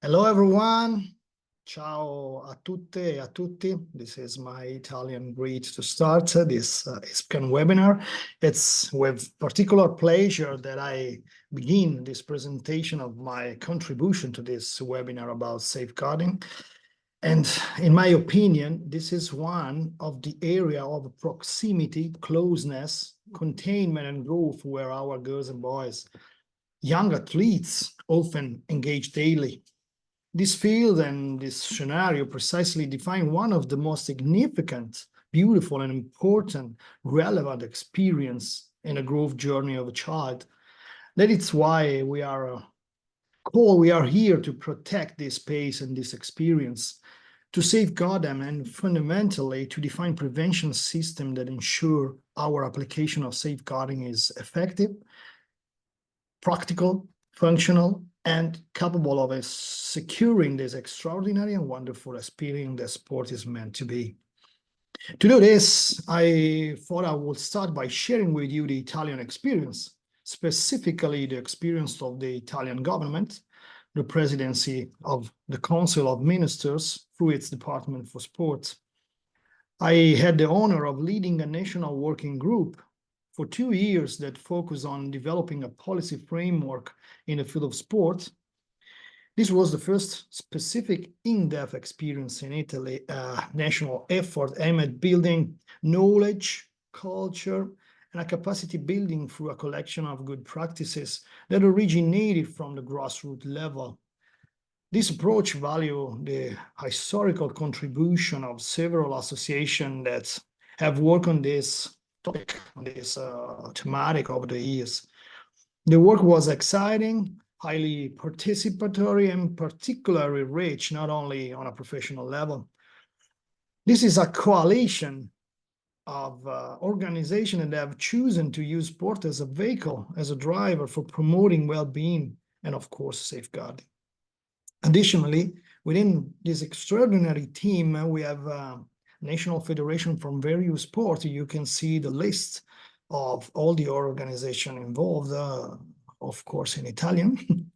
Hello everyone, ciao a tutte e a tutti. This is my Italian greet to start this Specchio webinar. It's with particular pleasure that I begin this presentation of my contribution to this webinar about safeguarding. And in my opinion, this is one of the area of proximity, closeness, containment and growth where our girls and boys, young athletes often engage daily. This field and this scenario precisely define one of the most significant, beautiful, and important, relevant experience in a growth journey of a child. That is why we are here to protect this space and this experience, to safeguard them, and fundamentally to define prevention systems that ensure our application of safeguarding is effective, practical, functional, and capable of securing this extraordinary and wonderful experience that sport is meant to be. To do this, I thought I would start by sharing with you the Italian experience, specifically the experience of the Italian government, the presidency of the Council of Ministers through its Department for Sport. I had the honor of leading a national working group for 2 years that focused on developing a policy framework in the field of sport. This was the first specific in-depth experience in Italy, a national effort aimed at building knowledge, culture, and a capacity building through a collection of good practices that originated from the grassroots level. This approach valued the historical contribution of several associations that have worked on this topic, on this thematic over the years. The work was exciting, highly participatory, and particularly rich, not only on a professional level. This is a coalition of organizations that have chosen to use sport as a vehicle, as a driver for promoting well-being and, of course, safeguarding. Additionally, within this extraordinary team, we have national federation from various sports. You can see the list of all the organizations involved, of course, in Italian.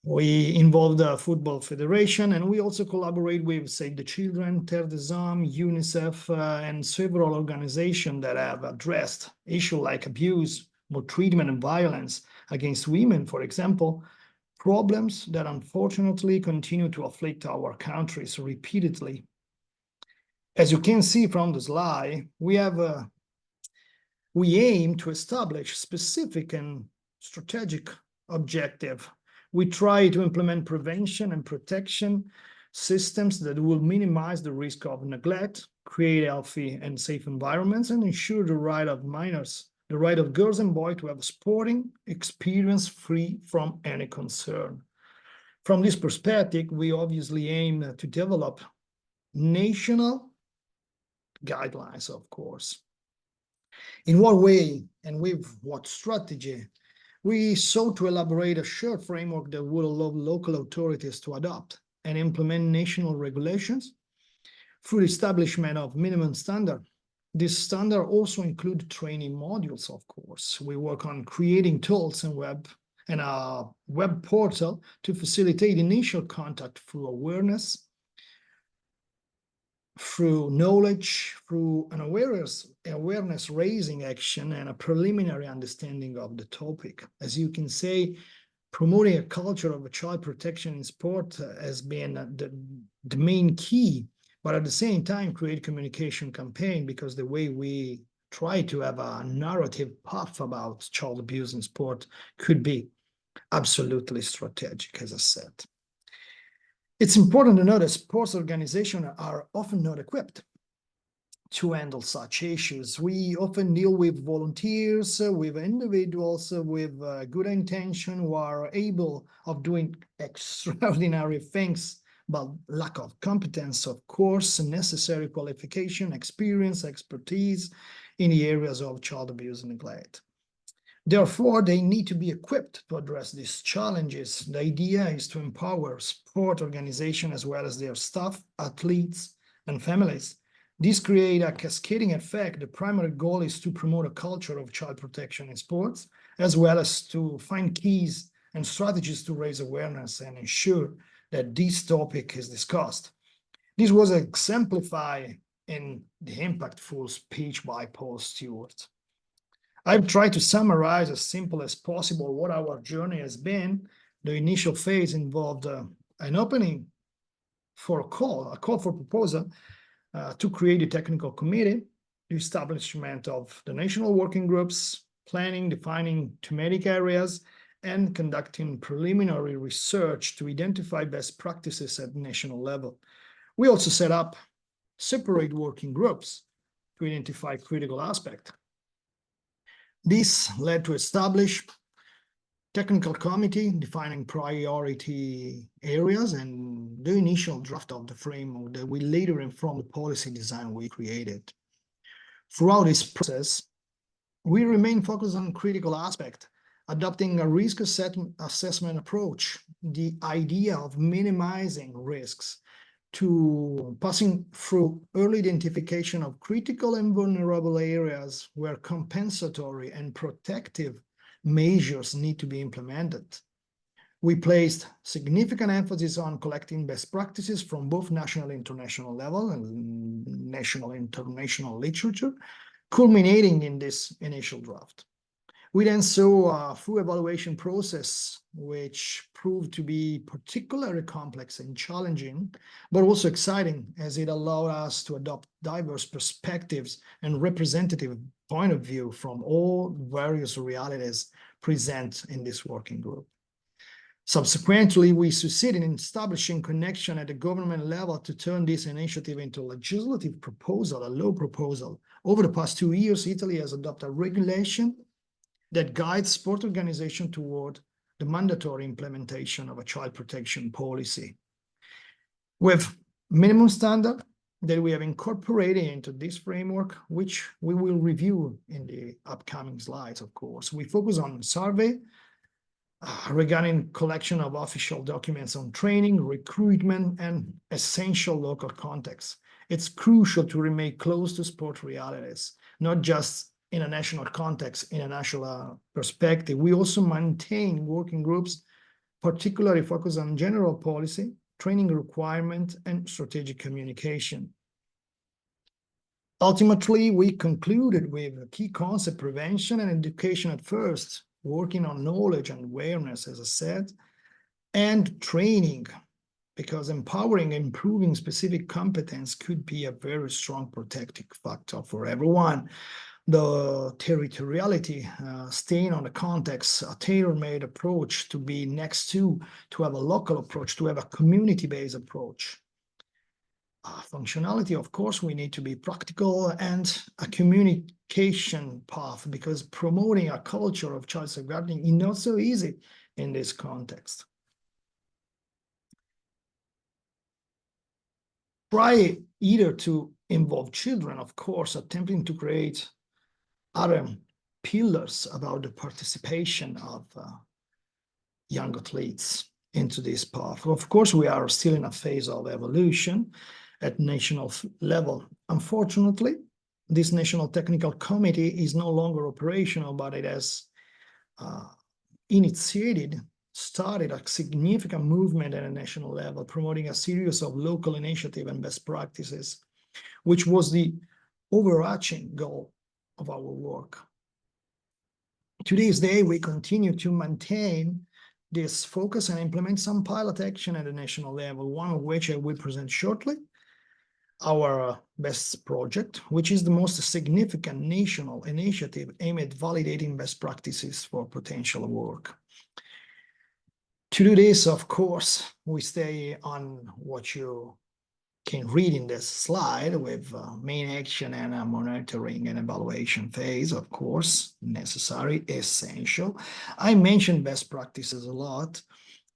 We involve the Football Federation, and we also collaborate with Save the Children, Terre des Hommes, UNICEF, and several organizations that have addressed issues like abuse, maltreatment, and violence against women, for example, problems that unfortunately continue to afflict our countries repeatedly. As you can see from the slide, we aim to establish specific and strategic objective. We try to implement prevention and protection systems that will minimize the risk of neglect, create healthy and safe environments, and ensure the right of minors, the right of girls and boys to have a sporting experience free from any concern. From this perspective, we obviously aim to develop national guidelines, of course. In what way and with what strategy? We sought to elaborate a shared framework that would allow local authorities to adopt and implement national regulations through the establishment of minimum standard. This standard also includes training modules, of course. We work on creating tools and a web portal to facilitate initial contact through awareness, through knowledge, through an awareness raising action, and a preliminary understanding of the topic. As you can say, promoting a culture of child protection in sport has been the main key, but at the same time create communication campaign, because the way we try to have a narrative path about child abuse in sport could be absolutely strategic, as I said. It's important to know that sports organizations are often not equipped to handle such issues. We often deal with volunteers, with individuals with good intention who are able of doing extraordinary things, but lack of competence, of course, necessary qualification, experience, expertise in the areas of child abuse and neglect. Therefore, they need to be equipped to address these challenges. The idea is to empower sport organizations as well as their staff, athletes, and families. This creates a cascading effect. The primary goal is to promote a culture of child protection in sports, as well as to find keys and strategies to raise awareness and ensure that this topic is discussed. This was exemplified in the impactful speech by Paul Stewart. I've tried to summarize as simple as possible what our journey has been. The initial phase involved an opening for a call for proposal to create a technical committee, the establishment of the national working groups, planning, defining thematic areas, and conducting preliminary research to identify best practices at national level. We also set up separate working groups to identify critical aspects. This led to establish technical committee defining priority areas and the initial draft of the framework that we later informed the policy design we created. Throughout this process, we remain focused on critical aspect, adopting a risk assessment approach, the idea of minimizing risks, to passing through early identification of critical and vulnerable areas where compensatory and protective measures need to be implemented. We placed significant emphasis on collecting best practices from both national and international level and national and international literature, culminating in this initial draft. We then saw a full evaluation process, which proved to be particularly complex and challenging, but also exciting as it allowed us to adopt diverse perspectives and representative point of view from all various realities present in this working group. Subsequently, we succeeded in establishing connection at the government level to turn this initiative into a legislative proposal, a law proposal. Over the past 2 years, Italy has adopted a regulation that guides sport organization toward the mandatory implementation of a child protection policy. With minimum standard that we have incorporated into this framework, which we will review in the upcoming slides, of course. We focus on survey regarding collection of official documents on training, recruitment, and essential local context. It's crucial to remain close to sport realities, not just in a national context, in a national perspective. We also maintain working groups, particularly focused on general policy, training requirement, and strategic communication. Ultimately, we concluded with a key concept: prevention and education at first, working on knowledge and awareness, as I said, and training, because empowering and improving specific competence could be a very strong protective factor for everyone. The territoriality, staying on the context, a tailor-made approach to be next to have a local approach, to have a community-based approach. Functionality, of course, we need to be practical, and a communication path, because promoting a culture of child safeguarding is not so easy in this context. Try either to involve children, of course, attempting to create other pillars about the participation of young athletes into this path. Of course, we are still in a phase of evolution at national level. Unfortunately, this National Technical Committee is no longer operational, but it has started a significant movement at a national level, promoting a series of local initiatives and best practices, which was the overarching goal of our work. To this day, we continue to maintain this focus and implement some pilot action at the national level, one of which I will present shortly, our BEST project, which is the most significant national initiative aimed at validating best practices for potential work. To do this, of course, we stay on what you can read in this slide with main action and a monitoring and evaluation phase, of course, necessary, essential. I mentioned best practices a lot,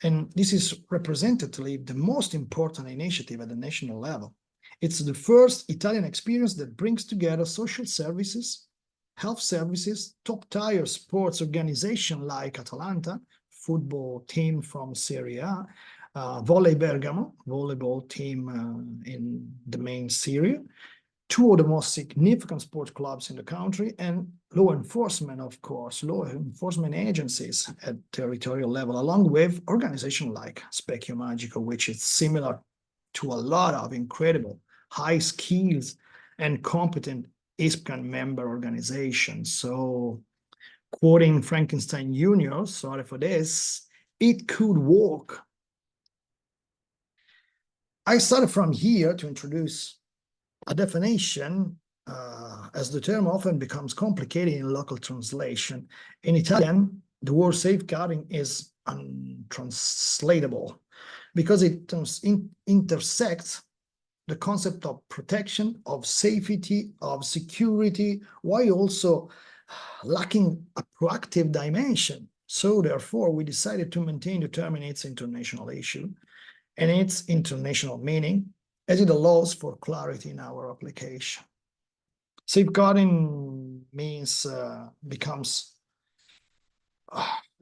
and this is representatively the most important initiative at the national level. It's the first Italian experience that brings together social services, health services, top-tier sports organizations like Atalanta, football team from Serie A, Volley Bergamo, volleyball team in the main Serie, two of the most significant sports clubs in the country, and law enforcement, of course, law enforcement agencies at territorial level, along with organizations like Specchio Magico, which is similar to a lot of incredible high skills and competent ISPCAN member organizations. So, quoting Frankenstein Jr., sorry for this, it could work. I started from here to introduce a definition, as the term often becomes complicated in local translation. In Italian, the word safeguarding is untranslatable because it intersects the concept of protection, of safety, of security, while also lacking a proactive dimension. So therefore, we decided to maintain the term in its international issue and its international meaning, as it allows for clarity in our application. Safeguarding means becomes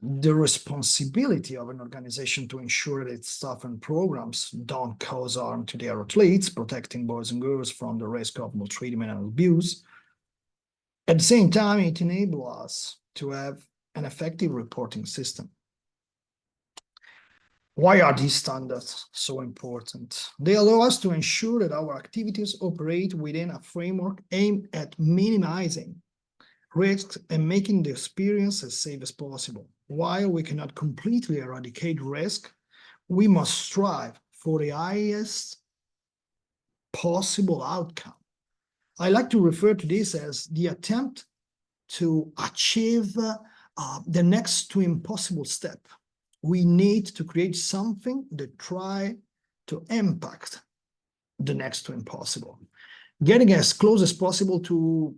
the responsibility of an organization to ensure that its staff and programs don't cause harm to their athletes, protecting boys and girls from the risk of maltreatment and abuse. At the same time, it enables us to have an effective reporting system. Why are these standards so important? They allow us to ensure that our activities operate within a framework aimed at minimizing risks and making the experience as safe as possible. While we cannot completely eradicate risk, we must strive for the highest possible outcome. I like to refer to this as the attempt to achieve the next to impossible step. We need to create something that try to impact the next to impossible, getting as close as possible to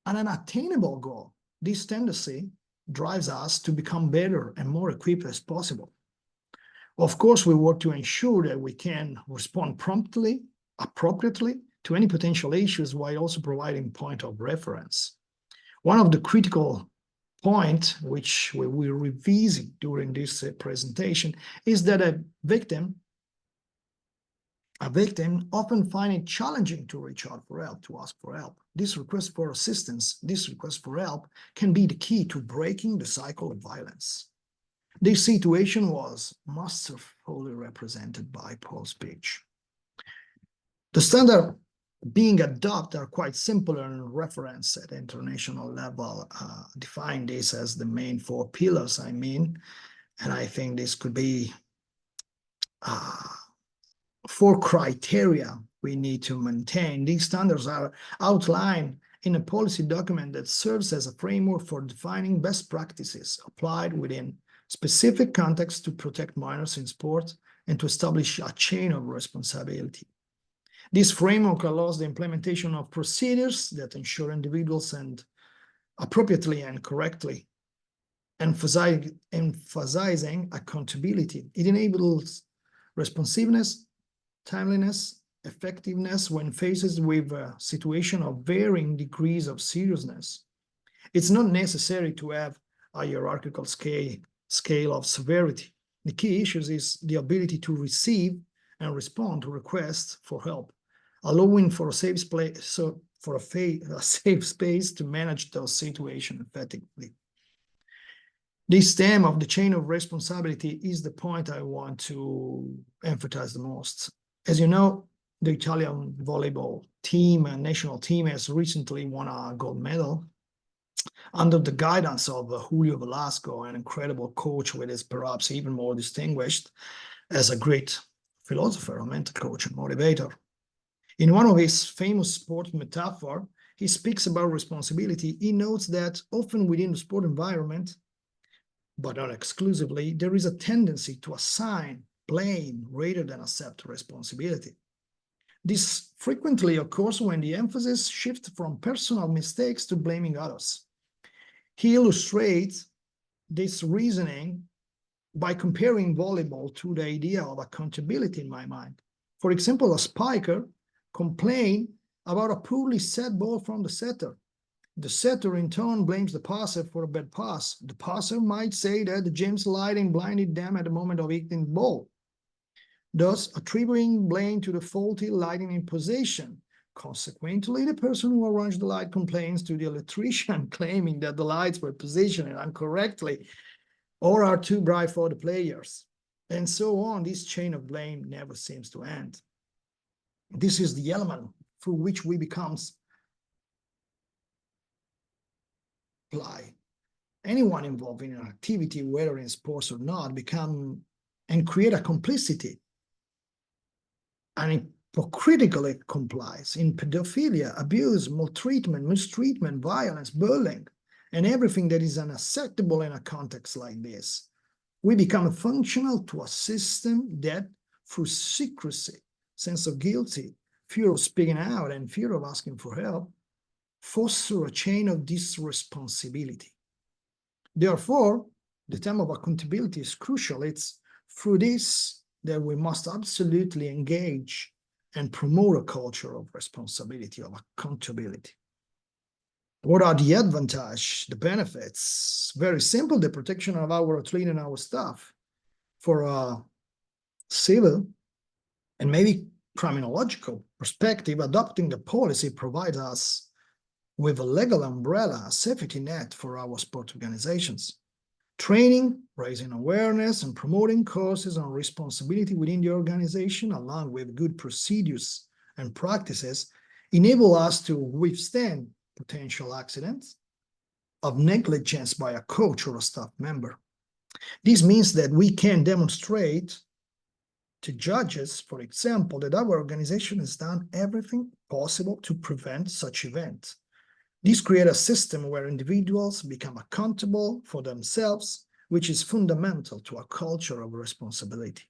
an unattainable goal. This tendency drives us to become better and more equipped as possible. Of course, we work to ensure that we can respond promptly, appropriately to any potential issues while also providing point of reference. One of the critical point, which we will revisit during this presentation, is that a victim often finds it challenging to reach out for help, to ask for help. This request for assistance, this request for help can be the key to breaking the cycle of violence. This situation was masterfully represented by Paul's speech. The standard being adopted are quite simple and referenced at international level, define this as the main four pillars, and I think this could be four criteria we need to maintain. These standards are outlined in a policy document that serves as a framework for defining best practices applied within specific contexts to protect minors in sport and to establish a chain of responsibility. This framework allows the implementation of procedures that ensure individuals and appropriately and correctly emphasizing accountability. It enables responsiveness, timeliness, effectiveness when faced with a situation of varying degrees of seriousness. It's not necessary to have a hierarchical scale of severity. The key issue is the ability to receive and respond to requests for help, allowing for a safe space, a safe space to manage those situations effectively. This theme of the chain of responsibility is the point I want to emphasize the most. As you know, the Italian volleyball team and national team has recently won a gold medal under the guidance of Julio Velasco, an incredible coach who is perhaps even more distinguished as a great philosopher, a mental coach and motivator. In one of his famous sport metaphor, he speaks about responsibility. He notes that often within the sport environment, but not exclusively, there is a tendency to assign blame rather than accept responsibility. This frequently occurs when the emphasis shifts from personal mistakes to blaming others. He illustrates this reasoning by comparing volleyball to the idea of accountability in my mind. For example, a spiker complains about a poorly set ball from the setter. The setter in turn blames the passer for a bad pass. The passer might say that the James lighting blinded them at the moment of hitting the ball, thus attributing blame to the faulty lighting in position. Consequently, the person who arranged the light complains to the electrician, claiming that the lights were positioned incorrectly or are too bright for the players. And so on. This chain of blame never seems to end. This is the element through which we become apply. Anyone involved in an activity, whether in sports or not, become and create a complicity and hypocritically complies in pedophilia, abuse, maltreatment, mistreatment, violence, bullying, and everything that is unacceptable in a context like this. We become functional to a system that, through secrecy, sense of guilty, fear of speaking out, and fear of asking for help, foster a chain of disresponsibility. Therefore, the term of accountability is crucial. It's through this that we must absolutely engage and promote a culture of responsibility, of accountability. What are the advantages, the benefits? Very simple, the protection of our athlete and our staff. For a civil and maybe criminological perspective, adopting the policy provides us with a legal umbrella, a safety net for our sport organizations. Training, raising awareness, and promoting courses on responsibility within the organization, along with good procedures and practices, enable us to withstand potential accidents of negligence by a coach or a staff member. This means that we can demonstrate to judges, for example, that our organization has done everything possible to prevent such events. This creates a system where individuals become accountable for themselves, which is fundamental to a culture of responsibility.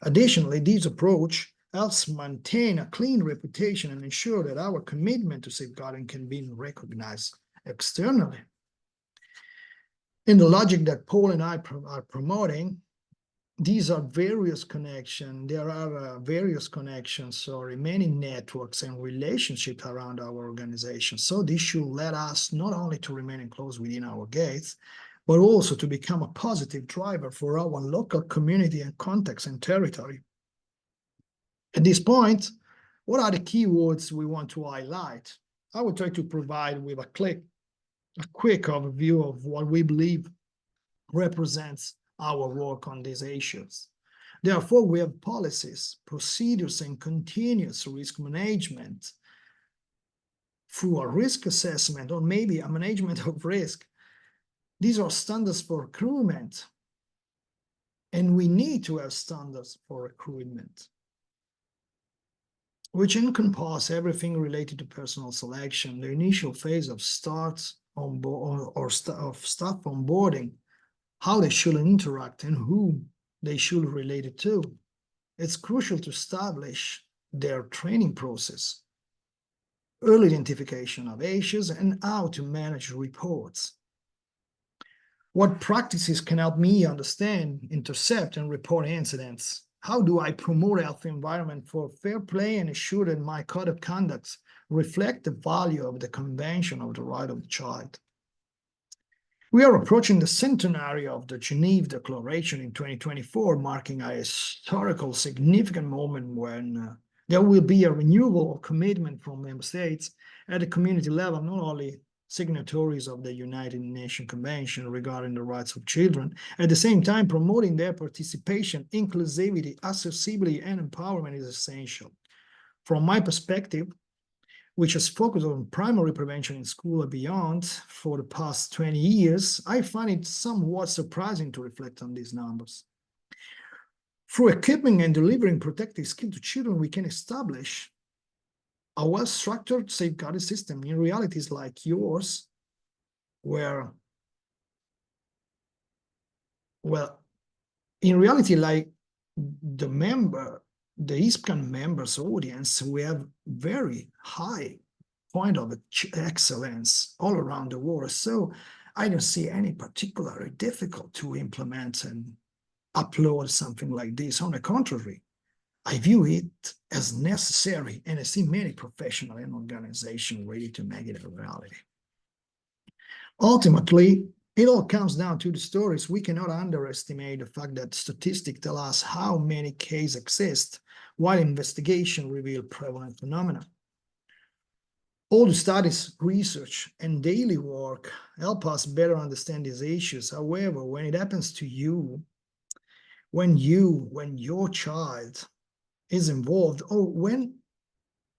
Additionally, this approach helps maintain a clean reputation and ensure that our commitment to safeguarding can be recognized externally. In the logic that Paul and I are promoting, these are various connections. There are various connections or many networks and relationships around our organization. So this should let us not only to remain close within our gates, but also to become a positive driver for our local community and context and territory. At this point, what are the keywords we want to highlight? I will try to provide with a quick overview of what we believe represents our work on these issues. Therefore, we have policies, procedures, and continuous risk management through a risk assessment or maybe a management of risk. These are standards for recruitment, and we need to have standards for recruitment, which encompass everything related to personal selection, the initial phase of staff onboarding, how they should interact and who they should relate it to. It's crucial to establish their training process, early identification of issues, and how to manage reports. What practices can help me understand, intercept, and report incidents? How do I promote a healthy environment for fair play and ensure that my code of conduct reflect the value of the Convention of the Right of the Child? We are approaching the centenary of the Geneva Declaration in 2024, marking a historical significant moment when there will be a renewal of commitment from member states at the community level, not only signatories of the United Nations Convention regarding the rights of children, at the same time promoting their participation, inclusivity, accessibility, and empowerment is essential. From my perspective, which has focused on primary prevention in school and beyond for the past 20 years, I find it somewhat surprising to reflect on these numbers. Through equipping and delivering protective skills to children, we can establish a well-structured safeguarding system in realities like yours, where, well, in reality, like the ISPCAN members audience, we have very high point of excellence all around the world. So I don't see any particularly difficult to implement and upload something like this. On the contrary, I view it as necessary, and I see many professionals and organizations ready to make it a reality. Ultimately, it all comes down to the stories. We cannot underestimate the fact that statistics tell us how many cases exist, while investigation reveal prevalent phenomena. All the studies, research, and daily work help us better understand these issues. However, when it happens to you, when your child is involved, or when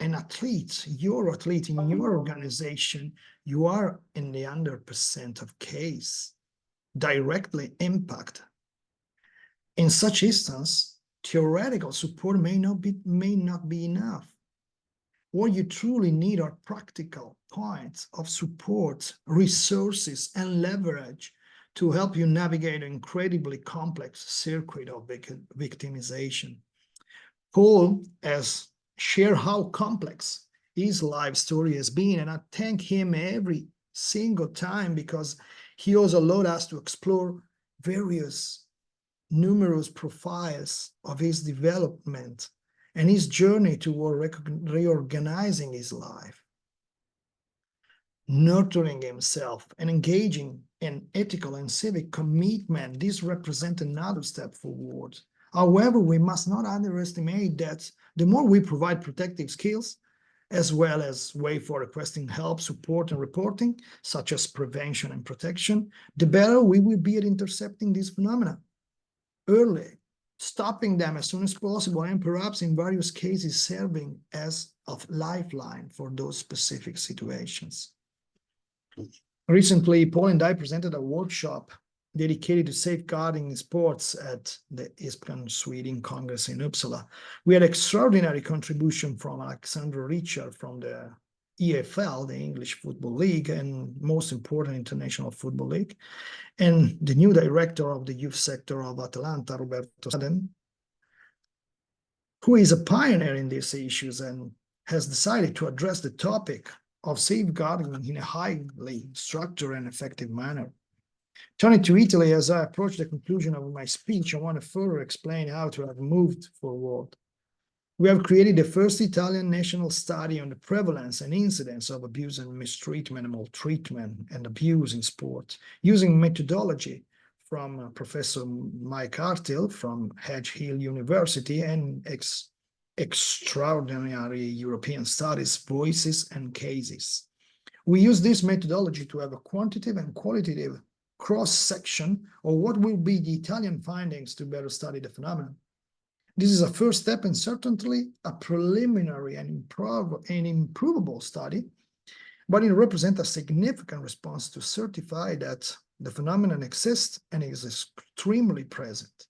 an athlete, your athlete in your organization, you are in the 100% of case directly impact. In such instance, theoretical support may not be enough. What you truly need are practical points of support, resources, and leverage to help you navigate an incredibly complex circuit of victimization. Paul has shared how complex his life story has been, and I thank him every single time because he also allowed us to explore numerous profiles of his development and his journey toward reorganizing his life, nurturing himself, and engaging in ethical and civic commitment. This represents another step forward. However, we must not underestimate that the more we provide protective skills, as well as way for requesting help, support, and reporting, such as prevention and protection, the better we will be at intercepting these phenomena early, stopping them as soon as possible, and perhaps in various cases serving as a lifeline for those specific situations. Recently, Paul and I presented a workshop dedicated to safeguarding sports at the ISPCAN Sweden Congress in Uppsala. We had extraordinary contribution from Alexandra Richard from the EFL, the English Football League, and most important international football league, and the new director of the youth sector of Atalanta, Roberto Sadden, who is a pioneer in these issues and has decided to address the topic of safeguarding in a highly structured and effective manner. Turning to Italy, as I approach the conclusion of my speech, I want to further explain how to have moved forward. We have created the first Italian national study on the prevalence and incidence of abuse and mistreatment, maltreatment, and abuse in sport, using methodology from Professor Mike Hartill from Edge Hill University and extraordinary European studies, voices, and cases. We use this methodology to have a quantitative and qualitative cross-section of what will be the Italian findings to better study the phenomenon. This is a first step and certainly a preliminary and improvable study, but it represents a significant response to certify that the phenomenon exists and is extremely present.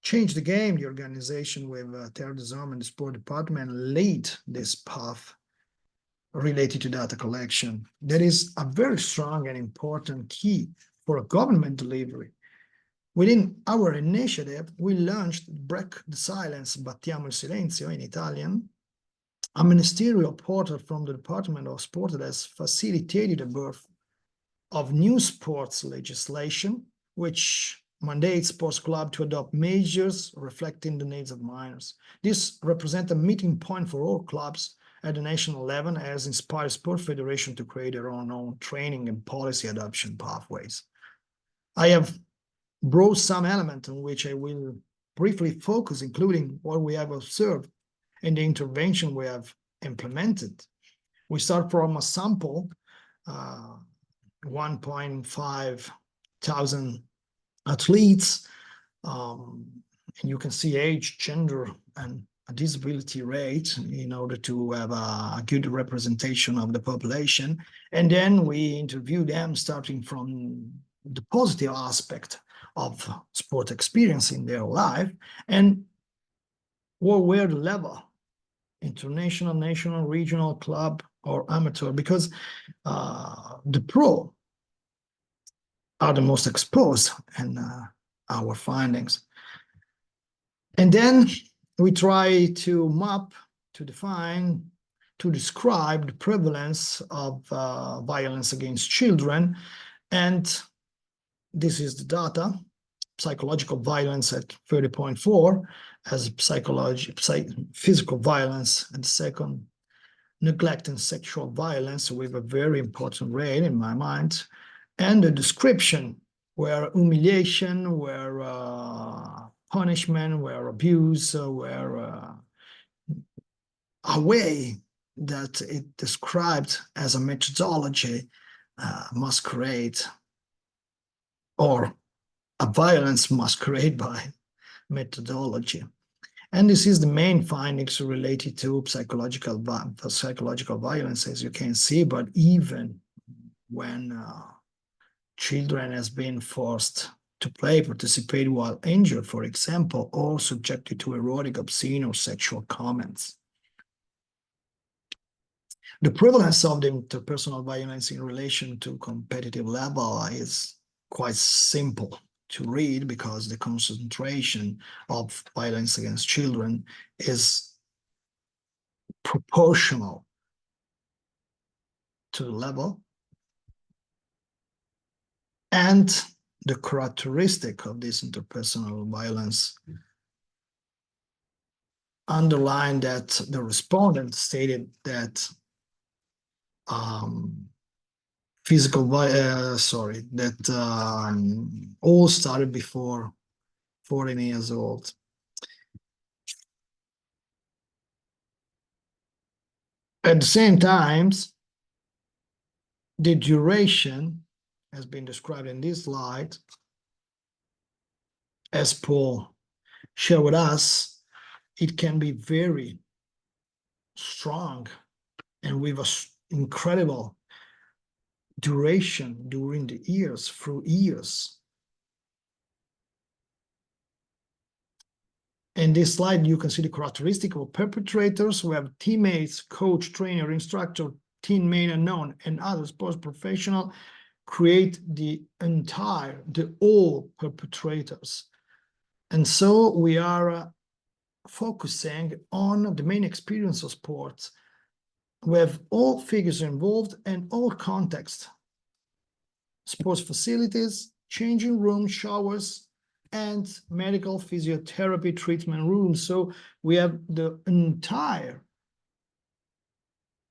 Change the Game, the organization with Terre des Hommes and the sport department laid this path related to data collection. That is a very strong and important key for a government delivery. Within our initiative, we launched Break the Silence, Battiamo il Silenzio in Italian, a ministerial portal from the Department of Sport that has facilitated the birth of new sports legislation, which mandates sports clubs to adopt measures reflecting the needs of minors. This represents a meeting point for all clubs at the national level, as inspired sport federation to create their own training and policy adoption pathways. I have brought some elements on which I will briefly focus, including what we have observed and the intervention we have implemented. We start from a sample, 1.5 thousand athletes, and you can see age, gender, and a disability rate in order to have a good representation of the population. And then we interview them starting from the positive aspect of sport experience in their life and what were the level, international, national, regional, club, or amateur, because the pro are the most exposed in our findings. And then we try to map, to define, to describe the prevalence of violence against children. And this is the data: psychological violence at 30.4 as physical violence, and second, neglect and sexual violence with a very important rate in my mind. And the description where humiliation, where punishment, where abuse, where a way that it described as a methodology masquerade, or a violence masquerade by methodology. And this is the main findings related to psychological violence, as you can see. But even when children has been forced to play, participate while injured, for example, or subjected to erotic, obscene, or sexual comments. The prevalence of the interpersonal violence in relation to competitive level is quite simple to read, because the concentration of violence against children is proportional to the level, and the characteristic of this interpersonal violence underlined that the respondent stated that all started before 14 years old. At the same time, the duration has been described in this slide, as Paul shared with us. It can be very strong and with an incredible duration during the years, through years. In this slide, you can see the characteristic of perpetrators who have teammates, coach, trainer, instructor, teammate unknown, and other sports professional create all perpetrators. And so we are focusing on the main experience of sports, with all figures involved and all context: sports facilities, changing rooms, showers, and medical physiotherapy treatment rooms. So we have the entire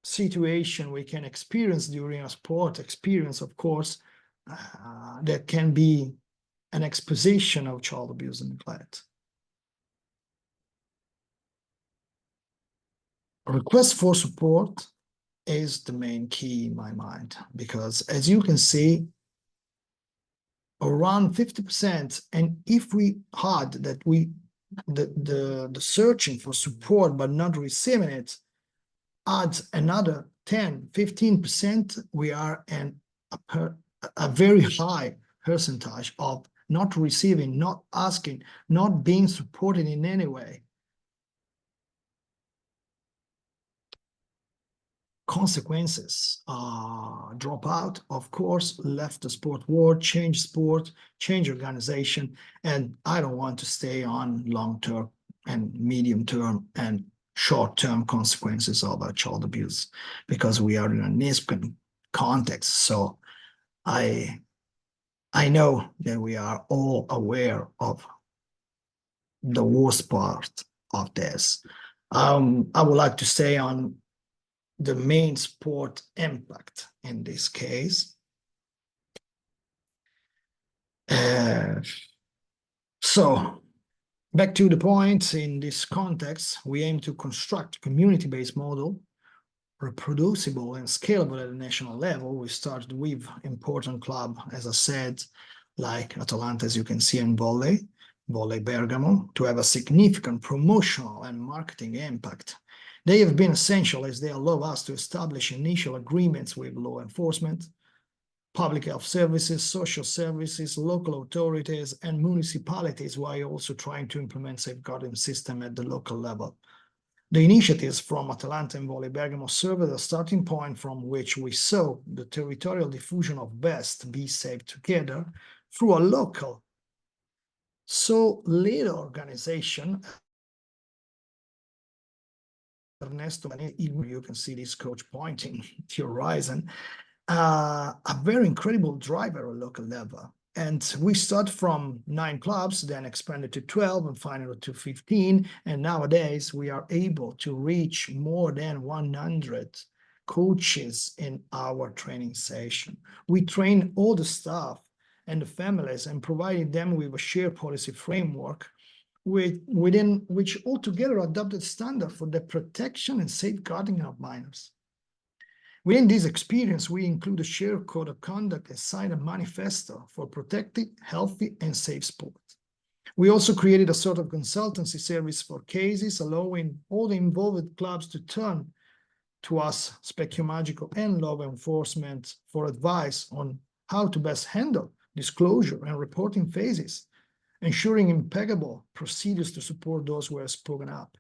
situation we can experience during a sport experience, of course, that can be an exposition of child abuse and neglect. A request for support is the main key in my mind, because as you can see, around 50%, and if we had that the searching for support but not receiving it adds another 10-15%, we are a very high percentage of not receiving, not asking, not being supported in any way. Consequences: drop out, of course, left the sport world, change organization, and I don't want to stay on long-term and medium-term and short-term consequences of child abuse, because we are in a NISP context. So I know that we are all aware of the worst part of this. I would like to stay on the main sport impact in this case. So back to the point, in this context, we aim to construct a community-based model, reproducible and scalable at a national level. We started with important clubs, as I said, like Atalanta, as you can see, in Volley Bergamo, to have a significant promotional and marketing impact. They have been essential, as they allow us to establish initial agreements with law enforcement, public health services, social services, local authorities, and municipalities, while also trying to implement safeguarding system at the local level. The initiatives from Atalanta and Volley Bergamo serve as a starting point from which we saw the territorial diffusion of best be saved together through a local, so little organization. Ernesto, you can see this coach pointing to your horizon, a very incredible driver at local level. And we start from 9 clubs, then expanded to 12, and finally to 15. And nowadays we are able to reach more than 100 coaches in our training session. We train all the staff and the families and provided them with a shared policy framework within which altogether adopted standard for the protection and safeguarding of minors. Within this experience, we include a shared code of conduct and signed a manifesto for protecting healthy and safe sport. We also created a sort of consultancy service for cases, allowing all the involved clubs to turn to us, Specchio, Magico, and law enforcement for advice on how to best handle disclosure and reporting phases, ensuring impeccable procedures to support those who have spoken up.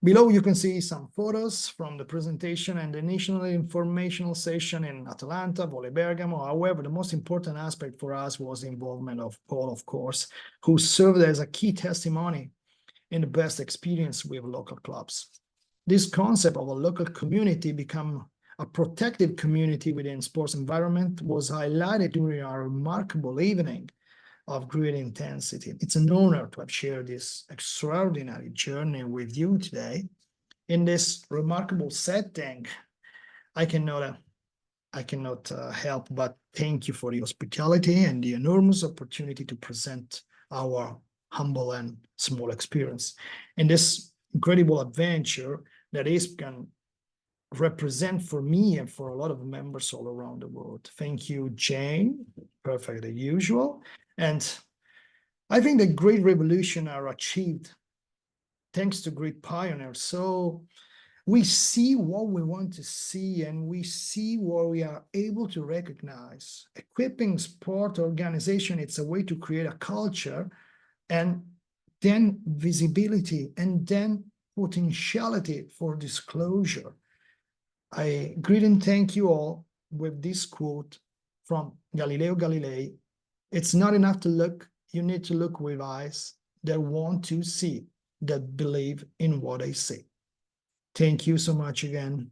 Below, you can see some photos from the presentation and the initial informational session in Atalanta, Volley Bergamo. However, the most important aspect for us was the involvement of Paul, of course, who served as a key testimony in the best experience with local clubs. This concept of a local community become a protective community within sports environment was highlighted during our remarkable evening of great intensity. It's an honor to have shared this extraordinary journey with you today. In this remarkable setting, I cannot help but thank you for the hospitality and the enormous opportunity to present our humble and small experience in this incredible adventure that is can represent for me and for a lot of members all around the world. Thank you, Jane. Perfect as usual. And I think that great revolutions are achieved thanks to great pioneers. So we see what we want to see and we see what we are able to recognize. Equipping sport organization, it's a way to create a culture and then visibility and then potentiality for disclosure. I greet and thank you all with this quote from Galileo Galilei. It's not enough to look, you need to look with eyes that want to see, that believe in what I say. Thank you so much again.